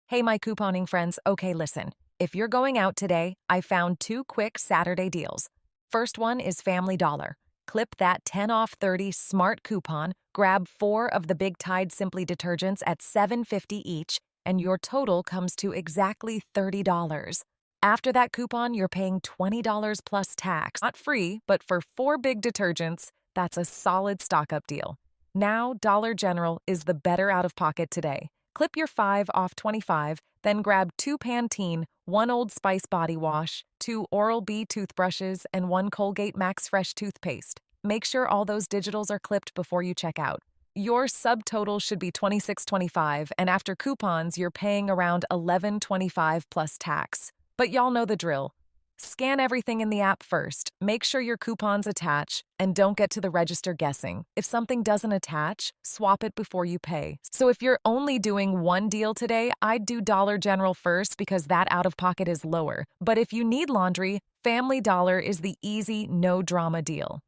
Hey, my couponing friends. Okay, listen. If you're going out today, I found two quick Saturday deals. First one is Family Dollar. Clip that 10 off 30 smart coupon, grab 4 of the Big Tide Simply detergents at $7.50 each, and your total comes to exactly $30. After that coupon, you're paying $20 plus tax. Not free, but for 4 big detergents, that's a solid stock up deal. Now, Dollar General is the better out of pocket today. Clip your 5 off 25, then grab 2 Pantene, 1 Old Spice body wash, 2 Oral-B toothbrushes, and 1 Colgate Max Fresh toothpaste. Make sure all those digitals are clipped before you check out. Your subtotal should be $26.25, and after coupons, you're paying around $11.25 plus tax. But y'all know the drill. Scan everything in the app first, make sure your coupons attach, and don't get to the register guessing. If something doesn't attach, swap it before you pay. So if you're only doing one deal today, I'd do Dollar General first because that out-of-pocket is lower. But if you need laundry, Family Dollar is the easy, no-drama deal.